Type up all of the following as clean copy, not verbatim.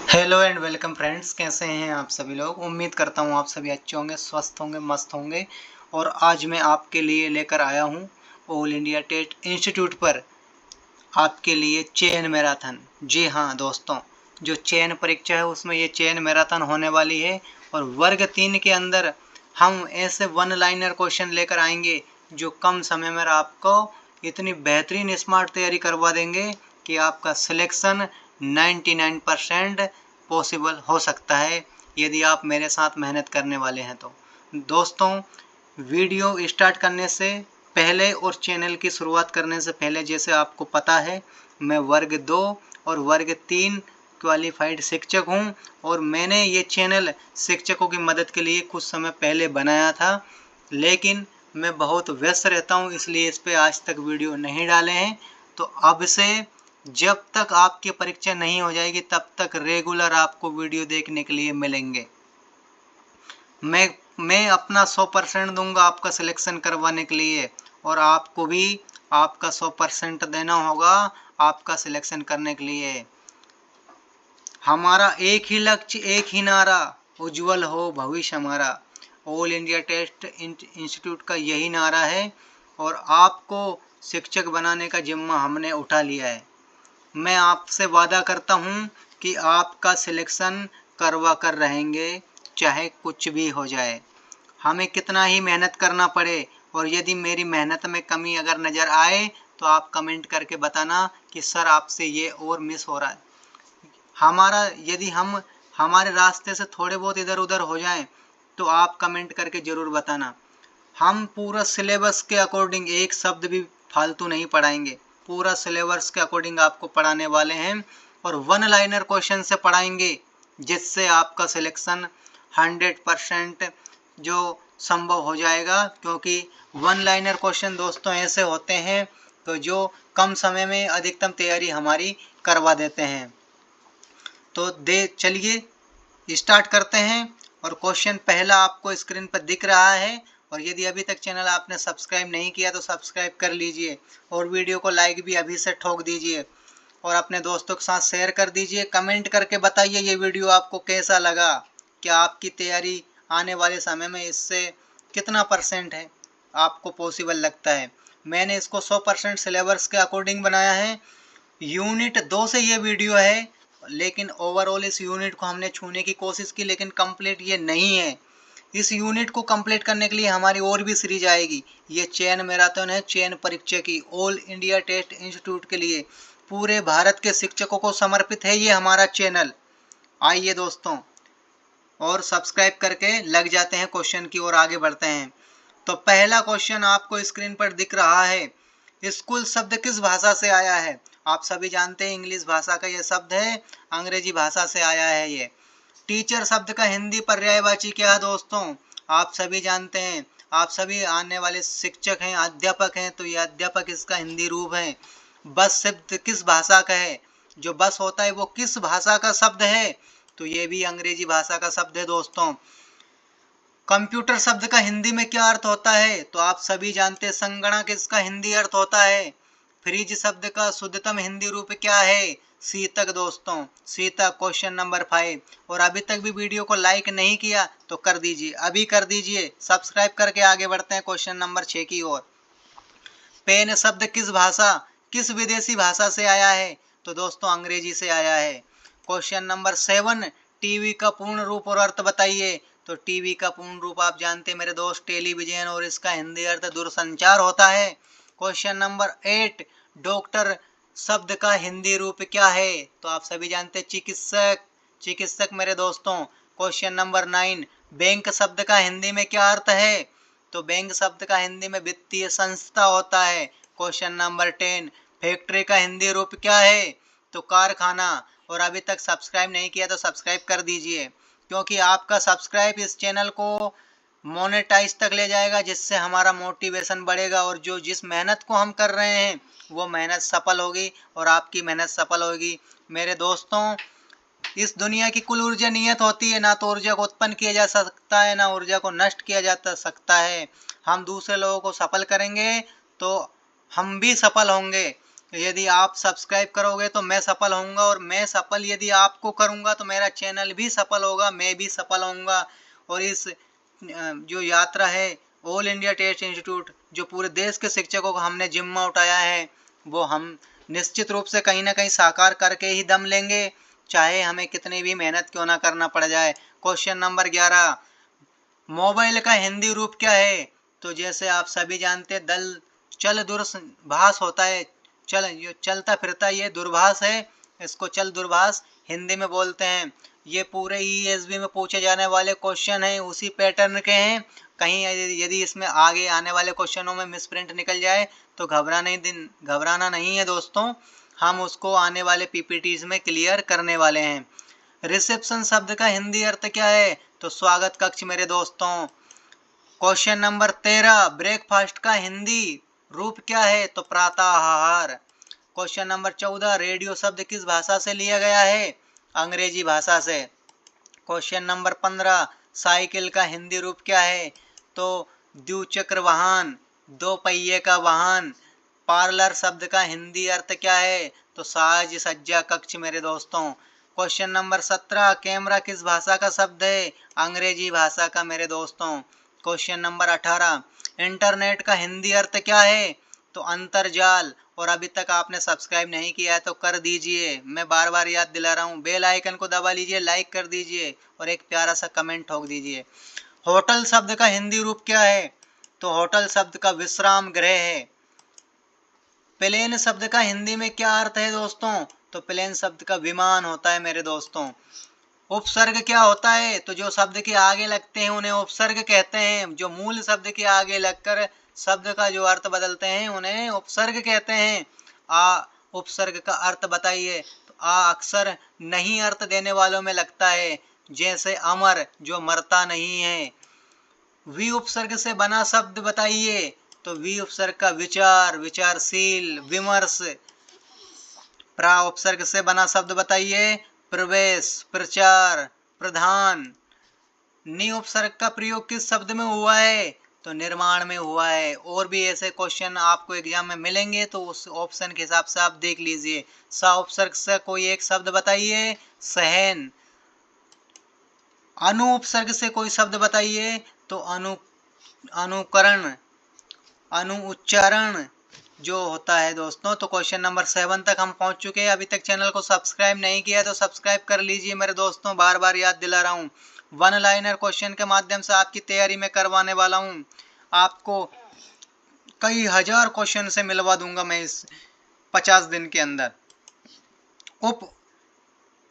Hello and welcome friends, कैसे हैं आप सभी लोग। उम्मीद करता हूँ आप सभी अच्छे होंगे, स्वस्थ होंगे, मस्त होंगे। और आज मैं आपके लिए लेकर आया हूँ ऑल इंडिया टेट इंस्टीट्यूट पर आपके लिए चेन मैराथन। जी हाँ दोस्तों, जो चेन परीक्षा है उसमें ये चेन मैराथन होने वाली है। और वर्ग 3 के अंदर हम ऐसे वन लाइनर क्वेश्चन लेकर आएंगे जो कम समय में आपको इतनी बेहतरीन स्मार्ट तैयारी करवा देंगे कि आपका सिलेक्शन 99% पॉसिबल हो सकता है यदि आप मेरे साथ मेहनत करने वाले हैं तो। दोस्तों, वीडियो स्टार्ट करने से पहले और चैनल की शुरुआत करने से पहले, जैसे आपको पता है, मैं वर्ग 2 और वर्ग 3 क्वालिफाइड शिक्षक हूं। और मैंने ये चैनल शिक्षकों की मदद के लिए कुछ समय पहले बनाया था, लेकिन मैं बहुत व्यस्त रहता हूं, इसलिए इस पे आज तक वीडियो नहीं डाले हैं। तो अब से जब तक आपकी परीक्षा नहीं हो जाएगी तब तक रेगुलर आपको वीडियो देखने के लिए मिलेंगे। मैं अपना 100% दूंगा आपका सिलेक्शन करवाने के लिए, और आपको भी आपका 100% देना होगा आपका सिलेक्शन करने के लिए। हमारा एक ही लक्ष्य, एक ही नारा, उज्जवल हो भविष्य हमारा। ऑल इंडिया टेस्ट इंस्टीट्यूट का यही नारा है और आपको शिक्षक बनाने का जिम्मा हमने उठा लिया है। मैं आपसे वादा करता हूं कि आपका सिलेक्शन करवा कर रहेंगे, चाहे कुछ भी हो जाए, हमें कितना ही मेहनत करना पड़े। और यदि मेरी मेहनत में कमी अगर नज़र आए तो आप कमेंट करके बताना कि सर आपसे ये और मिस हो रहा है। यदि हम हमारे रास्ते से थोड़े बहुत इधर उधर हो जाएं तो आप कमेंट करके ज़रूर बताना। हम पूरा सिलेबस के अकॉर्डिंग एक शब्द भी फालतू नहीं पढ़ाएंगे, पूरा सिलेबस के अकॉर्डिंग आपको पढ़ाने वाले हैं। और वन लाइनर क्वेश्चन से पढ़ाएंगे जिससे आपका सिलेक्शन 100% जो संभव हो जाएगा, क्योंकि वन लाइनर क्वेश्चन दोस्तों ऐसे होते हैं तो जो कम समय में अधिकतम तैयारी हमारी करवा देते हैं। तो चलिए स्टार्ट करते हैं। और क्वेश्चन पहला आपको स्क्रीन पर दिख रहा है। और यदि अभी तक चैनल आपने सब्सक्राइब नहीं किया तो सब्सक्राइब कर लीजिए और वीडियो को लाइक भी अभी से ठोक दीजिए और अपने दोस्तों के साथ शेयर कर दीजिए। कमेंट करके बताइए ये वीडियो आपको कैसा लगा, क्या आपकी तैयारी आने वाले समय में इससे कितना परसेंट है आपको पॉसिबल लगता है। मैंने इसको 100% सिलेबस के अकॉर्डिंग बनाया है। यूनिट 2 से ये वीडियो है, लेकिन ओवरऑल इस यूनिट को हमने छूने की कोशिश की, लेकिन कंप्लीट ये नहीं है। इस यूनिट को कंप्लीट करने के लिए हमारी और भी सीरीज आएगी। ये चेन मैराथन है, चेन परीक्षा की, ऑल इंडिया टेस्ट इंस्टीट्यूट के लिए, पूरे भारत के शिक्षकों को समर्पित है ये हमारा चैनल। आइए दोस्तों, और सब्सक्राइब करके लग जाते हैं क्वेश्चन की ओर, आगे बढ़ते हैं। तो पहला क्वेश्चन आपको स्क्रीन पर दिख रहा है। स्कूल शब्द किस भाषा से आया है। आप सभी जानते हैं इंग्लिश भाषा का यह शब्द है, अंग्रेजी भाषा से आया है ये। टीचर शब्द का हिंदी पर्यायवाची क्या है दोस्तों, आप सभी जानते हैं। आप सभी आने वाले शिक्षक हैं, अध्यापक हैं, तो ये अध्यापक इसका हिंदी रूप है। बस शब्द किस भाषा का है, जो बस होता है वो किस भाषा का शब्द है, तो ये भी अंग्रेजी भाषा का शब्द है दोस्तों। कंप्यूटर शब्द का हिंदी में क्या अर्थ होता है, तो आप सभी जानते हैं संगणक इसका हिंदी अर्थ होता है। फ्रिज शब्द का शुद्धतम हिंदी रूप क्या है, शीतक दोस्तों, शीतक। Question number 5। और अभी तक भी वीडियो को लाइक नहीं किया तो कर दीजिए, अभी कर दीजिए, सब्सक्राइब करके आगे बढ़ते हैं क्वेश्चन नंबर 6 की ओर। पेन शब्द किस विदेशी भाषा से आया है, तो दोस्तों अंग्रेजी से आया है। Question number 7। टीवी का पूर्ण रूप और अर्थ बताइए, तो टीवी का पूर्ण रूप आप जानते हैं मेरे दोस्त, टेलीविजन, और इसका हिंदी अर्थ दूरसंचार होता है। Question number 8। डॉक्टर शब्द का हिंदी रूप क्या है, तो आप सभी जानते हैं चिकित्सक, चिकित्सक मेरे दोस्तों। Question number 9। बैंक शब्द का हिंदी में क्या अर्थ है, तो बैंक शब्द का हिंदी में वित्तीय संस्था होता है। Question number 10। फैक्ट्री का हिंदी रूप क्या है, तो कारखाना। और अभी तक सब्सक्राइब नहीं किया तो सब्सक्राइब कर दीजिए, क्योंकि आपका सब्सक्राइब इस चैनल को मोनेटाइज तक ले जाएगा, जिससे हमारा मोटिवेशन बढ़ेगा और जो जिस मेहनत को हम कर रहे हैं वो मेहनत सफल होगी और आपकी मेहनत सफल होगी। मेरे दोस्तों, इस दुनिया की कुल ऊर्जा नियत होती है, ना तो ऊर्जा को उत्पन्न किया जा सकता है ना ऊर्जा को नष्ट किया जा सकता है। हम दूसरे लोगों को सफल करेंगे तो हम भी सफल होंगे। यदि आप सब्सक्राइब करोगे तो मैं सफल होऊंगा, और मैं सफल यदि आपको करूंगा तो मेरा चैनल भी सफल होगा, मैं भी सफल होऊंगा। और इस जो यात्रा है ऑल इंडिया टेस्ट इंस्टीट्यूट, जो पूरे देश के शिक्षकों को हमने जिम्मा उठाया है, वो हम निश्चित रूप से कहीं ना कहीं साकार करके ही दम लेंगे, चाहे हमें कितनी भी मेहनत क्यों ना करना पड़ जाए। क्वेश्चन नंबर 11, मोबाइल का हिंदी रूप क्या है? तो जैसे आप सभी जानते हैं, चल दूरभाष होता है, जो चलता फिरता ये दूरभाष है, इसको चल दूरभाष हिंदी में बोलते हैं। ये पूरे ESV में पूछे जाने वाले क्वेश्चन हैं, उसी पैटर्न के हैं। कहीं यदि इसमें आगे आने वाले क्वेश्चनों में मिसप्रिंट निकल जाए तो घबराना नहीं है दोस्तों, हम उसको आने वाले PPTs में क्लियर करने वाले हैं। रिसेप्शन शब्द का हिंदी अर्थ क्या है? तो स्वागत कक्ष मेरे दोस्तों। क्वेश्चन नंबर 13, ब्रेकफास्ट का हिंदी रूप क्या है? तो प्रातःआहार। क्वेश्चन नंबर 14, रेडियो शब्द किस भाषा से लिया गया है? अंग्रेजी भाषा से। क्वेश्चन नंबर 15, साइकिल का हिंदी रूप क्या है? तो द्विचक्र वाहन, दो पहिए का वाहन। पार्लर शब्द का हिंदी अर्थ क्या है? तो साज सज्जा कक्ष मेरे दोस्तों। क्वेश्चन नंबर 17, कैमरा किस भाषा का शब्द है? अंग्रेजी भाषा का मेरे दोस्तों। क्वेश्चन नंबर 18, इंटरनेट का हिंदी अर्थ क्या है? तो अंतरजाल। और अभी तक आपने सब्सक्राइब नहीं किया है तो कर दीजिए, मैं बार बार याद दिला रहा हूँ, बेल आइकन को दबा लीजिए, लाइक कर दीजिए और एक प्यारा सा कमेंट ठोक दीजिए। होटल शब्द का हिंदी रूप क्या है? तो होटल शब्द का विश्राम गृह है। प्लेन शब्द का हिंदी में क्या अर्थ है दोस्तों? तो प्लेन शब्द का विमान होता है मेरे दोस्तों। उपसर्ग क्या होता है? तो जो शब्द के आगे लगते हैं उन्हें उपसर्ग कहते हैं, जो मूल शब्द के आगे लगकर शब्द का जो अर्थ बदलते हैं उन्हें उपसर्ग कहते हैं। आ उपसर्ग का अर्थ बताइए। तो आ अक्सर नहीं अर्थ देने वालों में लगता है, जैसे अमर जो मरता नहीं है। वी उपसर्ग से बना शब्द बताइए। तो वी उपसर्ग का विचार, विचारशील, विमर्श। प्रा उपसर्ग से बना शब्द बताइए। प्रवेश, प्रचार, प्रधान। नि उपसर्ग का प्रयोग किस शब्द में हुआ है? तो निर्माण में हुआ है। और भी ऐसे क्वेश्चन आपको एग्जाम में मिलेंगे तो उस ऑप्शन के हिसाब से आप देख लीजिए। सा उपसर्ग से कोई एक शब्द बताइए। सहन। अनु उपसर्ग से कोई शब्द बताइए। तो अनुकरण, अनुउच्चारण जो होता है दोस्तों। तो क्वेश्चन नंबर 7 तक हम पहुंच चुके हैं। अभी तक चैनल को सब्सक्राइब नहीं किया तो सब्सक्राइब कर लीजिए मेरे दोस्तों, बार बार याद दिला रहा हूँ। वन लाइनर क्वेश्चन के माध्यम से आपकी तैयारी में करवाने वाला हूँ। आपको कई हजार क्वेश्चन से मिलवा दूंगा मैं इस 50 दिन के अंदर।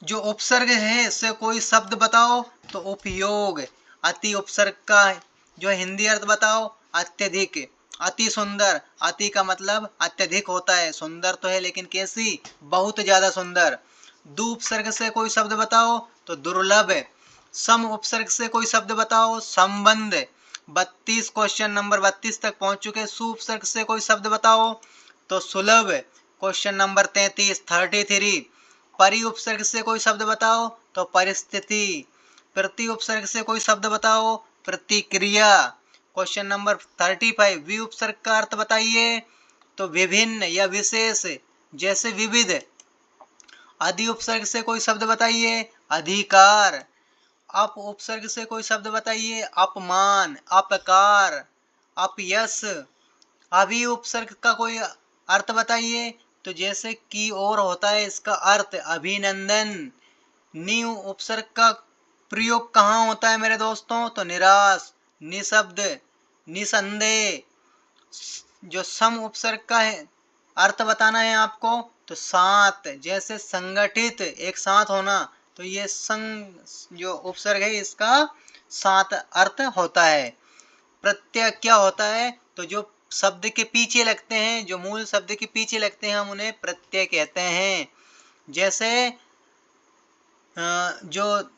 जो उपसर्ग है इससे कोई शब्द बताओ। तो उपयोग। अति उपसर्ग का जो हिंदी अर्थ बताओ। अत्यधिक, अति सुंदर। अति का मतलब अत्यधिक होता है, सुंदर तो है लेकिन कैसी? बहुत ज्यादा सुंदर। दु उपसर्ग से कोई शब्द बताओ। तो दुर्लभ। सम उपसर्ग से कोई शब्द बताओ। संबंध। 32 क्वेश्चन नंबर 32 तक पहुंच चुके। सु उपसर्ग से कोई शब्द बताओ। तो सुलभ। क्वेश्चन नंबर 33 परि उपसर्ग से कोई शब्द बताओ। तो परिस्थिति। प्रति उपसर्ग से कोई शब्द बताओ। प्रतिक्रिया। क्वेश्चन नंबर 35 वि उपसर्ग का अर्थ बताइए। तो विभिन्न या विशेष, जैसे विविध। अधि उपसर्ग से कोई शब्द बताइए। अधिकार। अप उपसर्ग से कोई शब्द बताइए। अपमान, अपकार, अपयश। अभि उपसर्ग का कोई अर्थ बताइए। तो जैसे की ओर होता है, इसका अर्थ अभिनंदन। नि उपसर्ग का प्रयोग कहाँ होता है मेरे दोस्तों? तो निराश, निशब्द, निसंदेह। जो सम उपसर्ग का है अर्थ बताना है आपको। तो साथ, जैसे संगठित, एक साथ होना। तो ये संग जो उपसर्ग है इसका साथ अर्थ होता है। प्रत्यय क्या होता है? तो जो शब्द के पीछे लगते हैं, जो मूल शब्द के पीछे लगते हैं हम उन्हें प्रत्यय कहते हैं। जैसे जो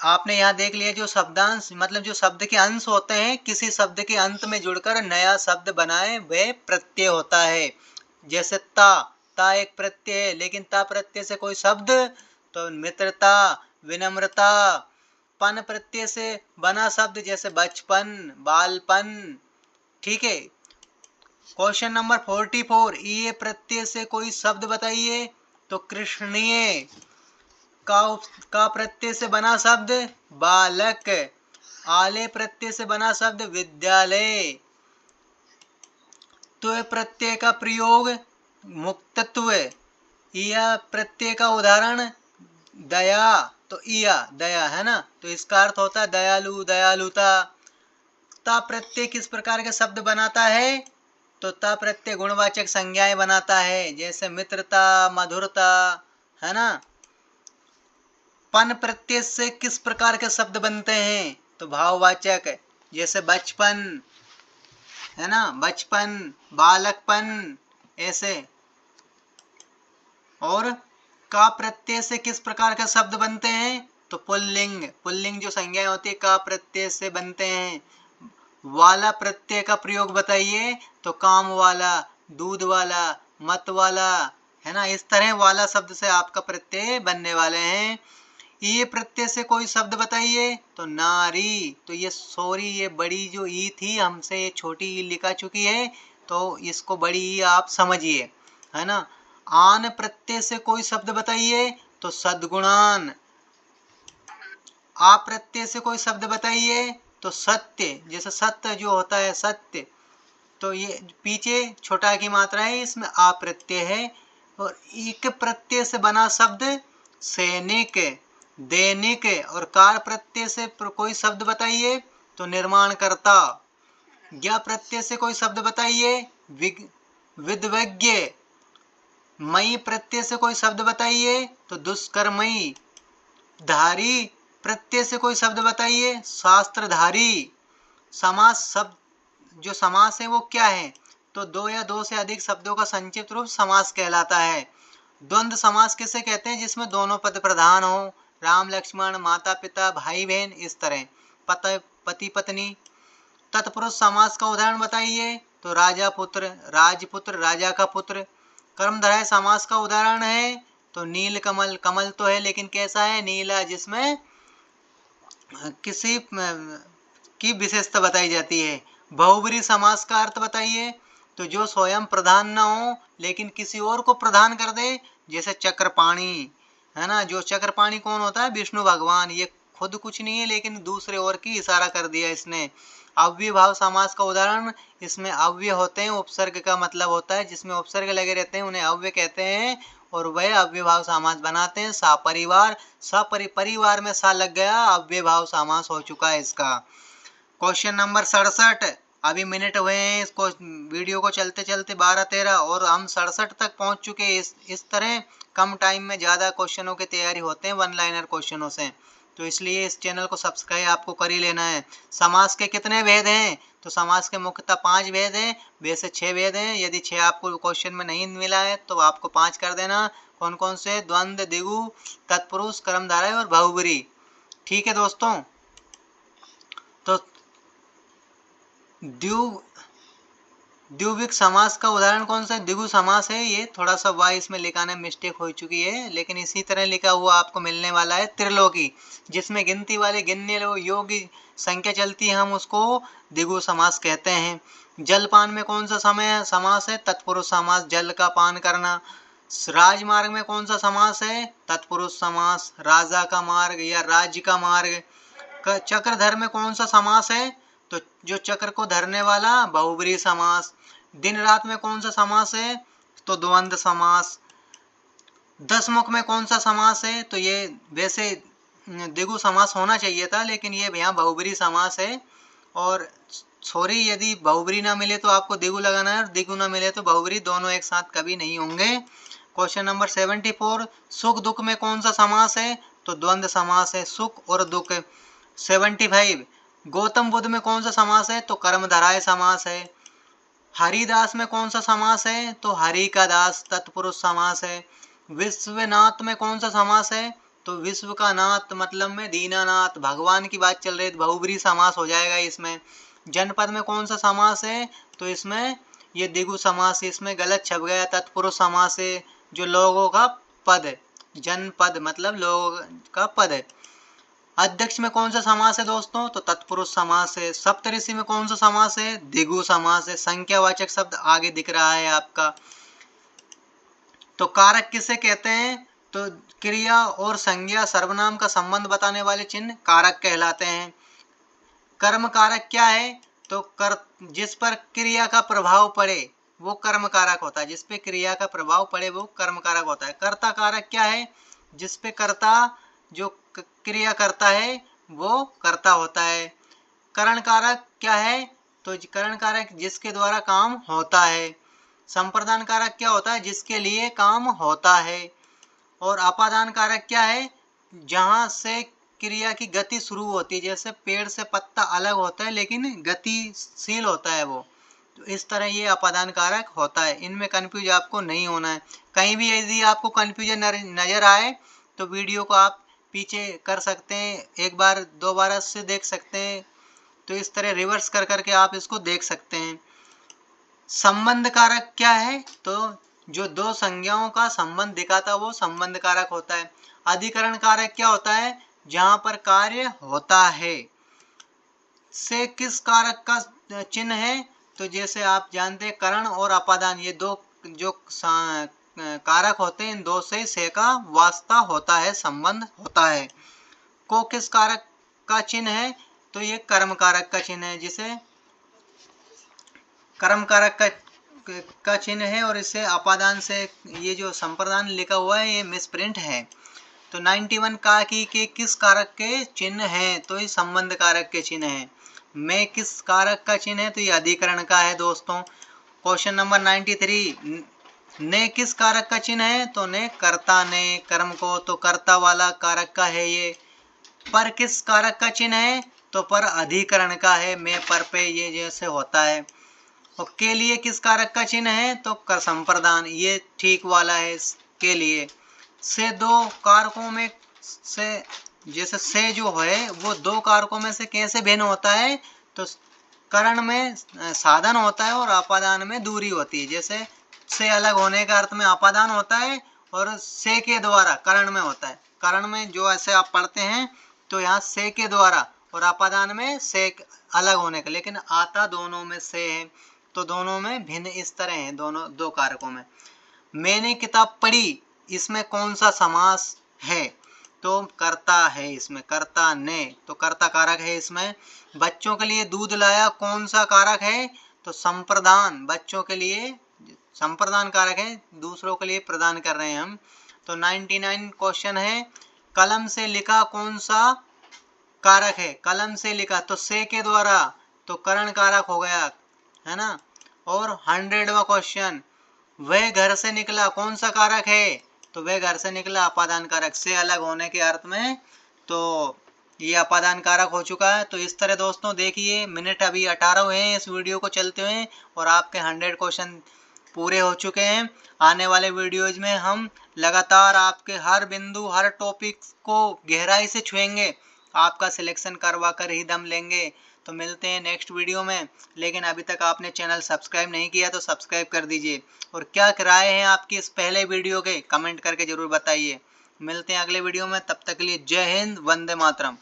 आपने यहाँ देख लिया, जो शब्दांश मतलब जो शब्द के अंश होते हैं किसी शब्द के अंत में जुड़कर नया शब्द बनाए वह प्रत्यय होता है। जैसे ता एक प्रत्यय है, लेकिन ता प्रत्यय से कोई शब्द। तो मित्रता, विनम्रता। पन प्रत्यय से बना शब्द, जैसे बचपन, बालपन। ठीक है। क्वेश्चन नंबर 44, ये प्रत्यय से कोई शब्द बताइए। तो कृष्णीय का प्रत्यय से बना शब्द बालक, आले प्रत्यय से बना शब्द विद्यालय, त्व प्रत्यय का प्रयोग मुक्तत्व, या प्रत्यय का उदाहरण दया, तो इया दया है ना, तो इसका अर्थ होता है दयालु, दयालुता। ता प्रत्यय किस प्रकार के शब्द बनाता है। तो ता प्रत्यय गुणवाचक संज्ञाएं बनाता है, जैसे मित्रता, मधुरता, है ना। पन प्रत्यय से किस प्रकार के शब्द बनते हैं। तो भाववाचक, जैसे बचपन, है ना, बचपन, बालकपन, ऐसे। और का प्रत्यय से किस प्रकार के शब्द बनते हैं। तो पुल्लिंग, पुल्लिंग जो संज्ञाएं होती है का प्रत्यय से बनते हैं। वाला प्रत्यय का प्रयोग बताइए। तो काम वाला, दूध वाला, मत वाला, है ना, इस तरह वाला शब्द से आपका प्रत्यय बनने वाले हैं। ये प्रत्यय से कोई शब्द बताइए। तो नारी, तो ये सॉरी, ये बड़ी जो ई थी हमसे ये छोटी ई लिखा चुकी है, तो इसको बड़ी ई आप समझिए, है ना। आन प्रत्यय से कोई शब्द बताइए। तो सद्गुणान। आ प्रत्यय से कोई शब्द बताइए। तो सत्य, जैसे सत्य जो होता है सत्य, तो ये पीछे छोटा की मात्रा है, इसमें आ प्रत्यय है। और इक प्रत्यय से बना शब्द सैनिक, दैनिक। और कार प्रत्यय से कोई शब्द बताइए। तो निर्माणकर्ता। ज्ञा प्रत्यय से कोई शब्द बताइए। विद्वज्ञ। मई प्रत्यय से कोई शब्द बताइए। तो दुष्कर्मई। धारी प्रत्यय से कोई शब्द बताइए। शास्त्रधारी। समास शब्द, जो समास है वो क्या है। तो दो या दो से अधिक शब्दों का संक्षिप्त रूप समास कहलाता है। द्वंद्व समास किसे कहते हैं, जिसमें दोनों पद प्रधान हो। राम लक्ष्मण, माता पिता, भाई बहन, इस तरह। पति पत्नी। तत्पुरुष समास का उदाहरण बताइए। तो राजा पुत्र, राजपुत्र, राजा का पुत्र। कर्मधारय समास का उदाहरण है। तो नील कमल, कमल तो है लेकिन कैसा है, नीला, जिसमें किसी की विशेषता बताई जाती है। बहुब्री समास का अर्थ बताइए। तो जो स्वयं प्रधान न हो लेकिन किसी और को प्रदान कर दे, जैसे चक्रपाणी, है ना। जो चक्रपाणी कौन होता है, विष्णु भगवान। ये खुद कुछ नहीं है लेकिन दूसरे और की इशारा कर दिया इसने। अव्ययभाव समास का उदाहरण, इसमें अव्यय होते हैं, उपसर्ग का मतलब होता है, जिसमें उपसर्ग लगे रहते हैं उन्हें अव्यय कहते हैं, और वह अव्ययभाव समास बनाते हैं। सपरिवार, परिवार में सा लग गया, अव्ययभाव समास हो चुका है इसका। क्वेश्चन नंबर 67, अभी मिनट हुए हैं इसको वीडियो को चलते चलते 12-13, और हम 67 तक पहुंच चुके हैं। इस तरह कम टाइम में ज़्यादा क्वेश्चनों की तैयारी होते हैं वन लाइनर क्वेश्चनों से, तो इसलिए इस चैनल को सब्सक्राइब आपको कर ही लेना है। समास के कितने भेद हैं। तो समास के मुख्यतः 5 भेद हैं, वैसे 6 भेद हैं। यदि 6 आपको क्वेश्चन में नहीं मिला है तो आपको 5 कर देना। कौन कौन से, द्वंद्व, द्विगु, तत्पुरुष, कर्मधारय और बहुब्री। ठीक है दोस्तों। तो द्विविक समास का उदाहरण कौन सा है, द्विगु समास है। ये थोड़ा सा वाई इसमें लिखाने में मिस्टेक हो चुकी है, लेकिन इसी तरह लिखा हुआ आपको मिलने वाला है। त्रिलोकी, जिसमें गिनती वाले गिनने योग्य संख्या चलती है, हम उसको द्विगु समास कहते हैं। जलपान में कौन सा समय समास है, तत्पुरुष समास, जल का पान करना। राजमार्ग में कौन सा समास है, तत्पुरुष समास, राजा का मार्ग या राज्य का मार्ग। चक्रधर में कौन सा समास है, तो जो चक्र को धरने वाला, बहुब्री समास। दिन रात में कौन सा समास है, तो द्वंद्व समास। दसमुख में कौन सा समास है, तो ये वैसे द्विगु समास होना चाहिए था लेकिन ये यहाँ बहुब्री समास है। और सॉरी, यदि बहुब्री ना मिले तो आपको द्विगु लगाना है, और द्विगु ना मिले तो बहुब्री, दोनों एक साथ कभी नहीं होंगे। क्वेश्चन नंबर 74, सुख दुख में कौन सा समास है, तो द्वंद्व समास है, सुख और दुख। 75, गौतम बुद्ध में कौन सा समास है, तो कर्मधारय समास है। हरिदास में कौन सा समास है, तो हरि का दास, तत्पुरुष समास है। विश्वनाथ में कौन सा समास है, तो विश्व का नाथ मतलब में दीनानाथ, भगवान की बात चल रही है, बहुब्री समास हो जाएगा इसमें। जनपद में कौन सा समास है, तो इसमें ये द्विगु समास, इसमें गलत छप गया, तत्पुरुष समास है। जो लोगों का पद, जनपद मतलब लोगों का पद है। अध्यक्ष में कौन सा समास है दोस्तों? तो तत्पुरुष समास है। सप्तऋषि में कौन सा समास है? द्विगु समास है। संख्यावाचक शब्द आगे दिख रहा है आपका। तो कारक किसे कहते हैं? तो क्रिया और संज्ञा सर्वनाम का संबंध बताने वाले चिन्ह कारक कहलाते हैं। कर्म कारक क्या है? तो जिस पर क्रिया का प्रभाव पड़े वो कर्म कारक होता है। जिस पे क्रिया का प्रभाव पड़े वो कर्म कारक होता है। कर्ता कारक क्या है? जिस पे कर्ता जो क्रिया करता है वो कर्ता होता है। करण कारक क्या है? तो करण कारक जिसके द्वारा काम होता है। संप्रदान कारक क्या होता है? जिसके लिए काम होता है। और अपादान कारक क्या है? जहां से क्रिया की गति शुरू होती है। जैसे पेड़ से पत्ता अलग होता है लेकिन गतिशील होता है वो, तो इस तरह ये अपादान कारक होता है। इनमें कंफ्यूज आपको नहीं होना है। कहीं भी यदि आपको कंफ्यूजन नजर आए तो वीडियो को आप पीछे कर सकते हैं, एक बार दोबारा से देख सकते हैं। तो इस तरह रिवर्स कर करके आप इसको देख सकते हैं। संबंध कारक क्या है? तो जो दो संज्ञाओं का संबंध दिखाता वो संबंध कारक होता है। अधिकरण कारक क्या होता है? जहां पर कार्य होता है। से किस कारक का चिन्ह है? तो जैसे आप जानते हैं करण और अपादान ये दो जो कारक होते हैं, इन दो से का वास्ता होता है, संबंध होता है। को किस कारक का चिन्ह है? तो ये कर्म कारक का चिन्ह है, जिसे कर्म कारक का चिन्ह है। और इसे अपादान से ये जो संप्रदान लिखा हुआ है ये मिसप्रिंट है। तो 91 का की के किस कारक के चिन्ह है? तो ये संबंध कारक के चिन्ह है। मैं किस कारक का चिन्ह है? तो ये अधिकरण का है दोस्तों। क्वेश्चन नंबर 93 ने किस कारक का चिन्ह है? तो ने कर्ता ने कर्म को, तो कर्ता वाला कारक का है ये। पर किस कारक का चिन्ह है? तो पर अधिकरण का है। मैं पर पे ये जैसे होता है। और के लिए किस कारक का चिन्ह है? तो कर संप्रदान, ये ठीक वाला है के लिए। से दो कारकों में से जैसे से जो है वो दो कारकों में से कैसे भिन्न होता है? तो करण में साधन होता है और अपादान में दूरी होती है। जैसे से अलग होने का अर्थ में अपादान होता है और से के द्वारा करण में होता है। करण में जो ऐसे आप पढ़ते हैं तो यहाँ से के द्वारा और अपादान में से अलग होने का, लेकिन आता दोनों में से है। तो दोनों में भिन्न इस तरह है, दोनों दो कारकों में। मैंने किताब पढ़ी, इसमें कौन सा समास है? तो कर्ता है इसमें, कर्ता ने, तो कर्ता कारक है इसमें। बच्चों के लिए दूध लाया, कौन सा कारक है? तो संप्रदान, बच्चों के लिए संप्रदान कारक है, दूसरों के लिए प्रदान कर रहे हैं हम। तो 99 क्वेश्चन है, कलम से लिखा कौन सा कारक है? कलम से लिखा, तो से के द्वारा, तो करण कारक हो गया, है ना। और 100वां क्वेश्चन, वह घर से निकला, कौन सा कारक है? तो वह घर से निकला अपादान कारक, से अलग होने के अर्थ में, तो ये अपादान कारक हो चुका है। तो इस तरह दोस्तों देखिए, मिनट अभी 18 हुए हैं इस वीडियो को चलते हुए और आपके 100 क्वेश्चन पूरे हो चुके हैं। आने वाले वीडियोज में हम लगातार आपके हर बिंदु, हर टॉपिक को गहराई से छुएंगे, आपका सिलेक्शन करवा कर ही दम लेंगे। तो मिलते हैं नेक्स्ट वीडियो में। लेकिन अभी तक आपने चैनल सब्सक्राइब नहीं किया तो सब्सक्राइब कर दीजिए। और क्या राय है आपकी इस पहले वीडियो के, कमेंट करके जरूर बताइए। मिलते हैं अगले वीडियो में, तब तक के लिए जय हिंद, वंदे मातरम।